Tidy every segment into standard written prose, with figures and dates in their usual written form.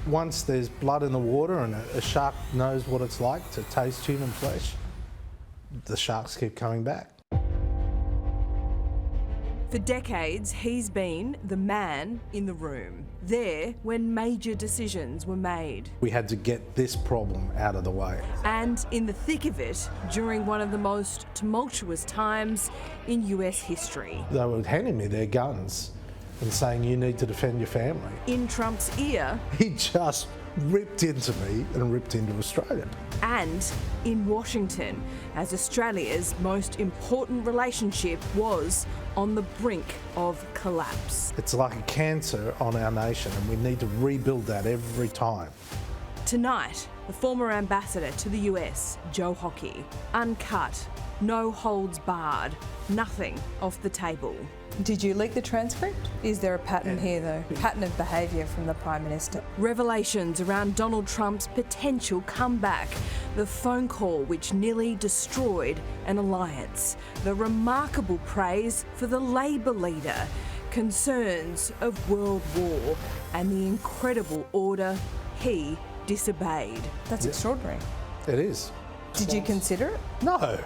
once there's blood in the water and a shark knows what it's like to taste human flesh, the sharks keep coming back. For decades, he's been the man in the room, there when major decisions were made. We had to get this problem out of the way. And in the thick of it, during one of the most tumultuous times in US history. They were handing me their guns and saying, you need to defend your family. In Trump's ear. He just ripped into me and ripped into Australia. And in Washington, as Australia's most important relationship was on the brink of collapse. It's like a cancer on our nation, and we need to rebuild that every time. Tonight, the former ambassador to the US, Joe Hockey, uncut, no holds barred, nothing off the table. Did you leak the transcript? Is there a pattern here, though? Pattern of behaviour from the Prime Minister? Revelations around Donald Trump's potential comeback, the phone call which nearly destroyed an alliance, the remarkable praise for the Labor leader, concerns of world war, and the incredible order he disobeyed. That's extraordinary. It is. Did you consider it? No.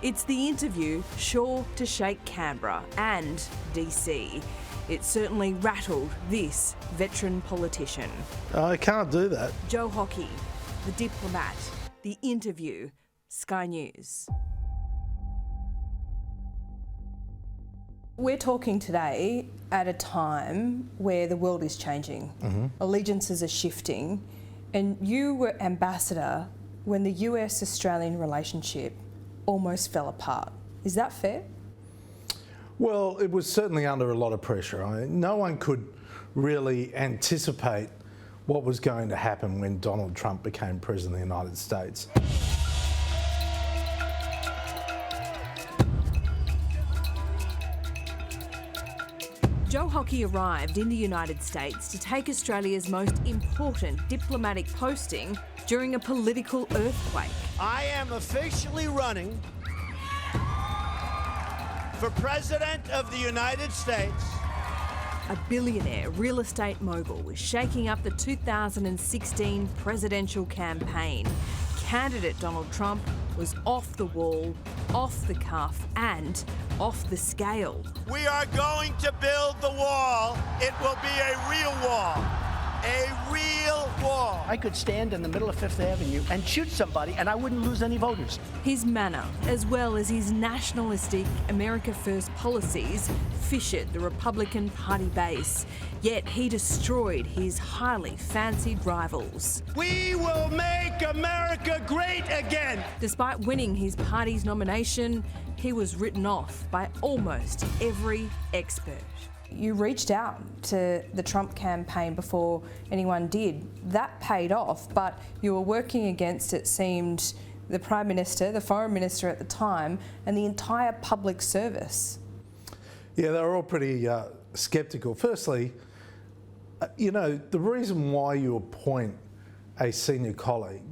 It's the interview sure to shake Canberra and DC. It certainly rattled this veteran politician. I can't do that. Joe Hockey, the diplomat, the interview, Sky News. We're talking today at a time where the world is changing. Allegiances are shifting, and you were ambassador when the US-Australian relationship almost fell apart. Is that fair? Well, it was certainly under a lot of pressure. I mean, no one could really anticipate what was going to happen when Donald Trump became President of the United States. Joe Hockey arrived in the United States to take Australia's most important diplomatic posting during a political earthquake. I am officially running for President of the United States. A billionaire real estate mogul was shaking up the 2016 presidential campaign. Candidate Donald Trump was off the wall, off the cuff, and off the scale. We are going to build the wall. It will be a real wall. A real wall. I could stand in the middle of Fifth Avenue and shoot somebody and I wouldn't lose any voters. His manner, as well as his nationalistic America First policies, fissured the Republican Party base. Yet he destroyed his highly fancied rivals. We will make America great again. Despite winning his party's nomination, he was written off by almost every expert. You reached out to the Trump campaign before anyone did. That paid off, but you were working against, it seemed, the Prime Minister, the Foreign Minister at the time, and the entire public service. Yeah, they were all pretty sceptical. Firstly, you know, the reason why you appoint a senior colleague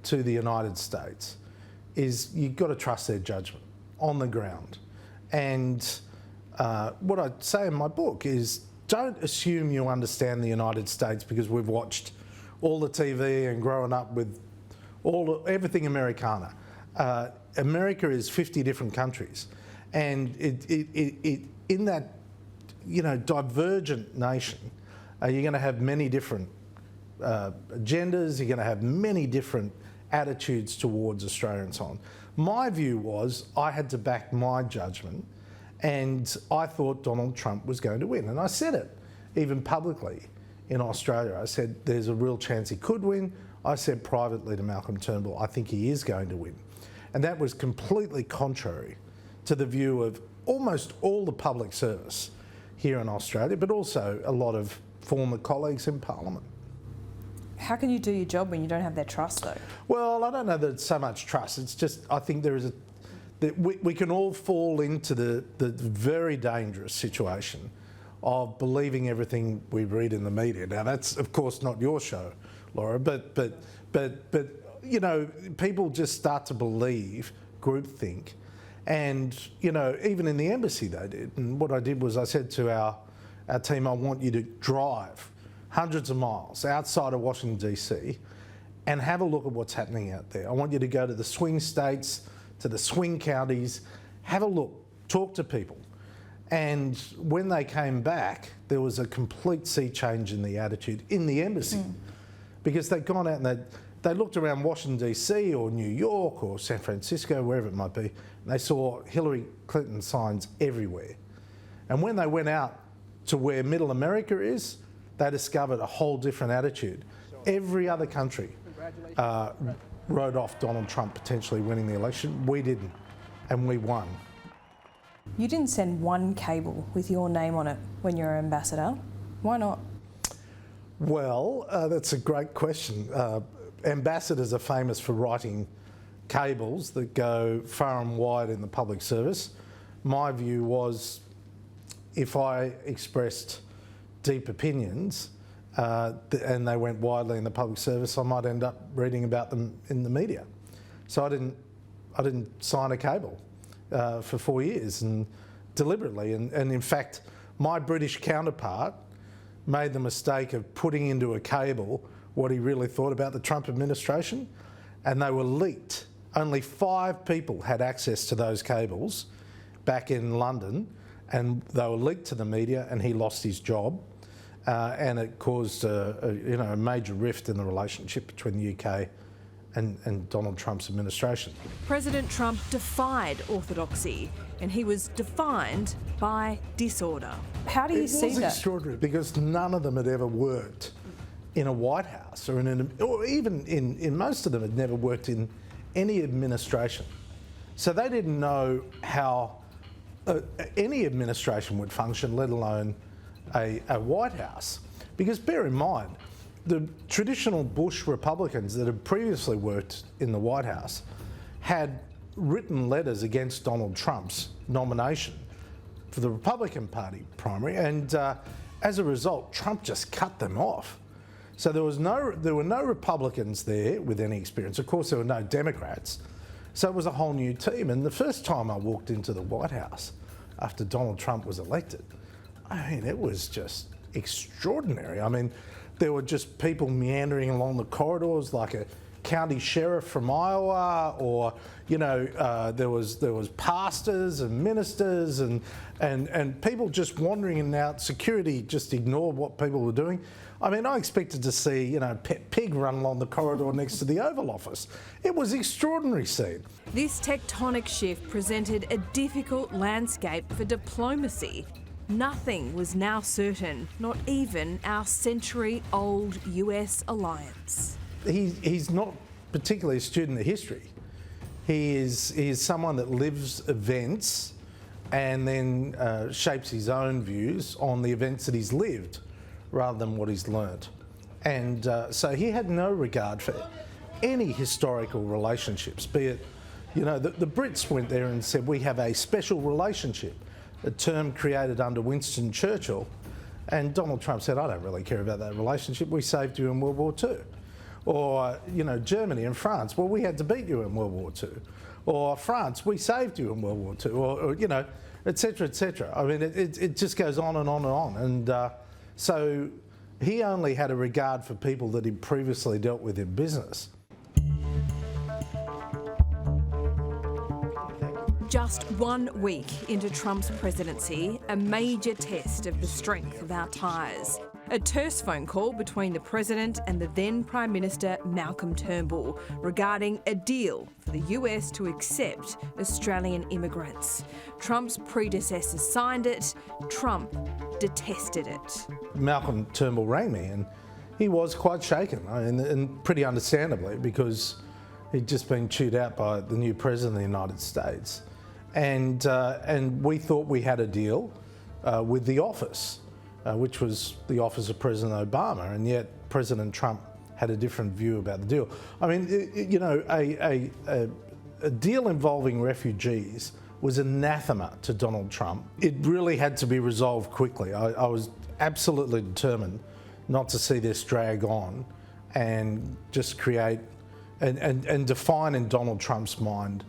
to the United States is you've got to trust their judgment on the ground. And what I say in my book is don't assume you understand the United States because we've watched all the TV and grown up with everything Americana. America is 50 different countries, and in that, you know, divergent nation, you're going to have many different agendas. You're going to have many different attitudes towards Australia and so on. My view was I had to back my judgment. And I thought Donald Trump was going to win. And I said it, even publicly in Australia. I said there's a real chance he could win. I said privately to Malcolm Turnbull, I think he is going to win. And that was completely contrary to the view of almost all the public service here in Australia, but also a lot of former colleagues in Parliament. How can you do your job when you don't have their trust, though? Well, I don't know that it's so much trust. It's just, I think there is that we can all fall into the very dangerous situation of believing everything we read in the media. Now, that's of course not your show, Laura, but you know, people just start to believe groupthink, and you know, even in the embassy they did. And what I did was I said to our team, I want you to drive hundreds of miles outside of Washington, DC, and have a look at what's happening out there. I want you to go to the swing states, to the swing counties, have a look, talk to people. And when they came back, there was a complete sea change in the attitude in the embassy, because they'd gone out and they looked around Washington, DC or New York or San Francisco, wherever it might be, and they saw Hillary Clinton signs everywhere. And when they went out to where Middle America is, they discovered a whole different attitude. Every other country wrote off Donald Trump potentially winning the election. We didn't, and we won. You didn't send one cable with your name on it when you were ambassador. Why not? Well, that's a great question. Ambassadors are famous for writing cables that go far and wide in the public service. My view was, if I expressed deep opinions and they went widely in the public service, I might end up reading about them in the media. So I didn't sign a cable for 4 years, and deliberately. And in fact, my British counterpart made the mistake of putting into a cable what he really thought about the Trump administration, and they were leaked. Only 5 people had access to those cables back in London, and they were leaked to the media, and he lost his job, and it caused a major rift in the relationship between the UK and Donald Trump's administration. President Trump defied orthodoxy, and he was defined by disorder. How do you see It was that? extraordinary, because none of them had ever worked in a White House, or even in most of them had never worked in any administration. So they didn't know how any administration would function, let alone a White House. Because bear in mind, the traditional Bush Republicans that had previously worked in the White House had written letters against Donald Trump's nomination for the Republican Party primary, and as a result, Trump just cut them off. So there were no Republicans there with any experience. Of course, there were no Democrats. So it was a whole new team. And the first time I walked into the White House after Donald Trump was elected, I mean, it was just extraordinary. I mean, there were just people meandering along the corridors like a county sheriff from Iowa, or there was pastors and ministers and people just wandering in and out. Security just ignored what people were doing. I mean, I expected to see pet pig run along the corridor next to the Oval Office. It was an extraordinary scene. This tectonic shift presented a difficult landscape for diplomacy. Nothing was now certain, not even our century-old US alliance. He's not particularly a student of history. He is someone that lives events and then shapes his own views on the events that he's lived rather than what he's learnt. And so he had no regard for any historical relationships, be it, the Brits went there and said, we have a special relationship, a term created under Winston Churchill, and Donald Trump said, I don't really care about that relationship, we saved you in World War II. Or, Germany and France, well, we had to beat you in World War II. Or France, we saved you in World War II, or et cetera, et cetera. I mean, it just goes on and on and on. And so he only had a regard for people that he'd previously dealt with in business. Just 1 week into Trump's presidency, a major test of the strength of our ties. A terse phone call between the President and the then Prime Minister Malcolm Turnbull regarding a deal for the US to accept Australian immigrants. Trump's predecessors signed it, Trump detested it. Malcolm Turnbull rang me and he was quite shaken, and pretty understandably, because he'd just been chewed out by the new President of the United States. And we thought we had a deal with the office, which was the office of President Obama, and yet President Trump had a different view about the deal. I mean, a deal involving refugees was anathema to Donald Trump. It really had to be resolved quickly. I was absolutely determined not to see this drag on and just create and define in Donald Trump's mind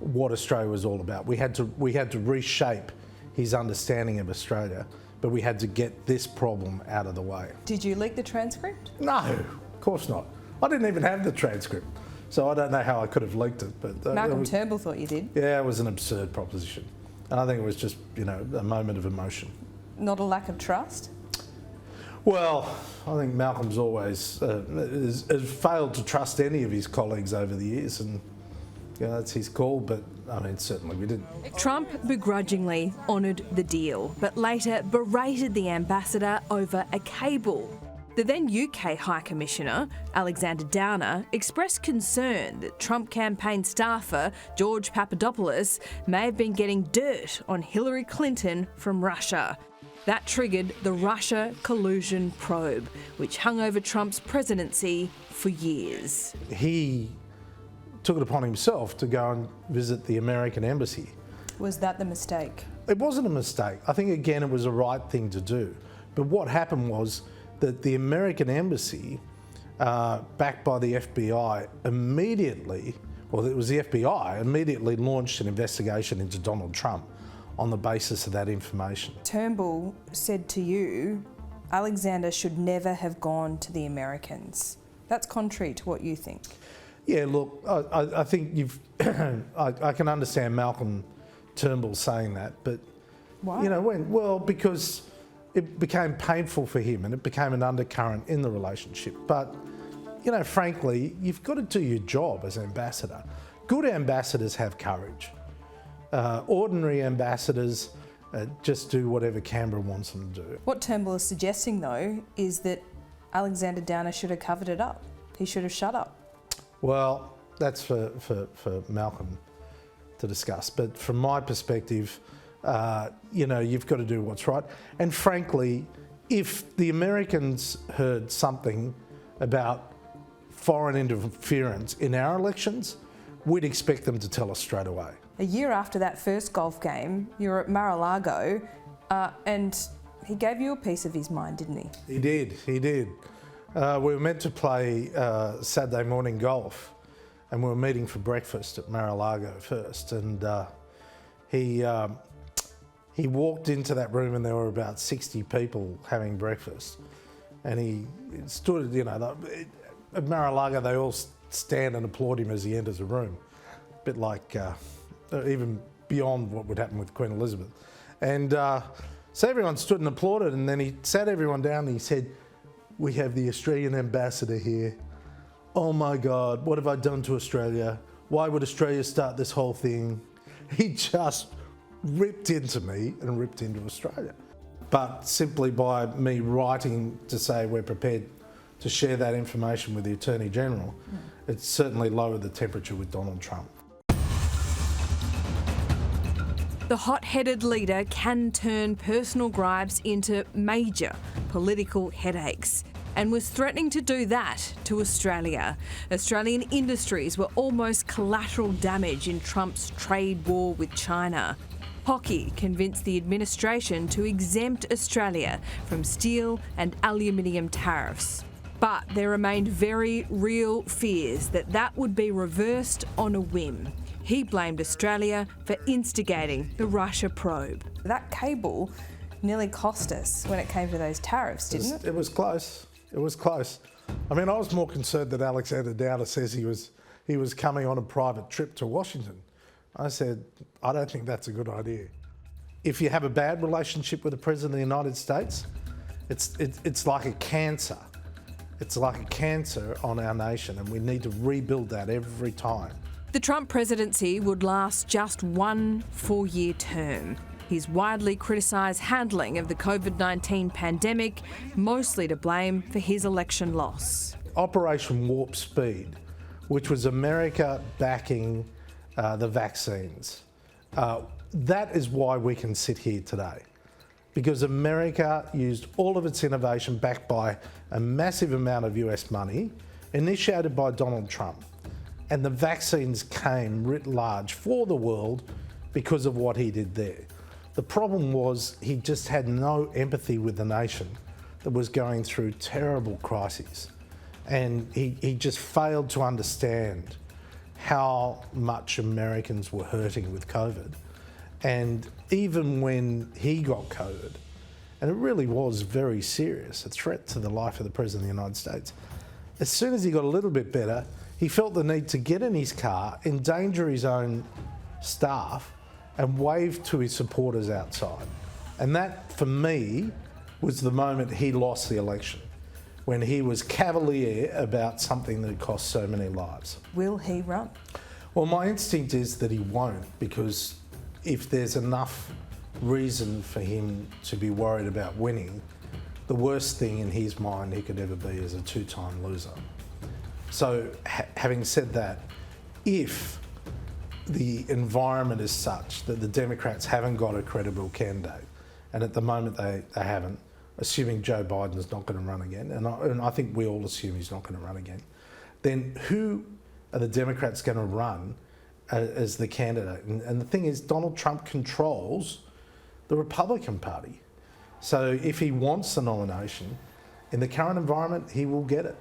what Australia was all about. We had to reshape his understanding of Australia, but we had to get this problem out of the way. Did you leak the transcript? No, of course not. I didn't even have the transcript, so I don't know how I could have leaked it. But Malcolm Turnbull thought you did. Yeah, it was an absurd proposition, and I think it was just, a moment of emotion. Not a lack of trust? Well, I think Malcolm's always has failed to trust any of his colleagues over the years, and that's his call, but certainly we didn't. Trump begrudgingly honoured the deal, but later berated the ambassador over a cable. The then UK High Commissioner, Alexander Downer, expressed concern that Trump campaign staffer George Papadopoulos may have been getting dirt on Hillary Clinton from Russia. That triggered the Russia collusion probe, which hung over Trump's presidency for years. He took it upon himself to go and visit the American embassy. Was that the mistake? It wasn't a mistake. I think, again, it was the right thing to do. But what happened was that the American embassy, backed by the FBI, immediately launched an investigation into Donald Trump on the basis of that information. Turnbull said to you, Alexander should never have gone to the Americans. That's contrary to what you think. Yeah, look, I think I can understand Malcolm Turnbull saying that, but why? Because it became painful for him and it became an undercurrent in the relationship. But frankly, you've got to do your job as ambassador. Good ambassadors have courage. Ordinary ambassadors just do whatever Canberra wants them to do. What Turnbull is suggesting, though, is that Alexander Downer should have covered it up. He should have shut up. Well, that's for Malcolm to discuss. But from my perspective, you've got to do what's right. And frankly, if the Americans heard something about foreign interference in our elections, we'd expect them to tell us straight away. A year after that first golf game, you were at Mar-a-Lago, and he gave you a piece of his mind, didn't he? He did. We were meant to play Saturday morning golf, and we were meeting for breakfast at Mar-a-Lago first. And he walked into that room, and there were about 60 people having breakfast. And he stood, at Mar-a-Lago, they all stand and applaud him as he enters a room, a bit like even beyond what would happen with Queen Elizabeth. And so everyone stood and applauded, and then he sat everyone down and he said, "We have the Australian ambassador here. Oh my God, what have I done to Australia? Why would Australia start this whole thing?" He just ripped into me and ripped into Australia. But simply by me writing to say we're prepared to share that information with the Attorney General, it's certainly lowered the temperature with Donald Trump. The hot-headed leader can turn personal gripes into major political headaches, and was threatening to do that to Australia. Australian industries were almost collateral damage in Trump's trade war with China. Hockey convinced the administration to exempt Australia from steel and aluminium tariffs. But there remained very real fears that that would be reversed on a whim. He blamed Australia for instigating the Russia probe. That cable nearly cost us when it came to those tariffs, didn't it? It was close. It was close. I was more concerned that Alexander Downer says he was coming on a private trip to Washington. I said, I don't think that's a good idea. If you have a bad relationship with the President of the United States, it's like a cancer. It's like a cancer on our nation, and we need to rebuild that every time. The Trump presidency would last just one 4-year term. His widely criticised handling of the COVID-19 pandemic, mostly to blame for his election loss. Operation Warp Speed, which was America backing the vaccines, that is why we can sit here today. Because America used all of its innovation backed by a massive amount of US money, initiated by Donald Trump. And the vaccines came writ large for the world because of what he did there. The problem was he just had no empathy with the nation that was going through terrible crises. And he just failed to understand how much Americans were hurting with COVID. And even when he got COVID and it really was very serious, a threat to the life of the President of the United States. As soon as he got a little bit better, he felt the need to get in his car, endanger his own staff, and wave to his supporters outside. And that, for me, was the moment he lost the election, when he was cavalier about something that cost so many lives. Will he run? Well, my instinct is that he won't, because if there's enough reason for him to be worried about winning, the worst thing in his mind he could ever be is a two-time loser. So, having said that, if the environment is such that the Democrats haven't got a credible candidate, and at the moment they haven't, assuming Joe Biden's not going to run again, and I think we all assume he's not going to run again, then who are the Democrats going to run as the candidate? And the thing is, Donald Trump controls the Republican Party. So if he wants the nomination, in the current environment, he will get it.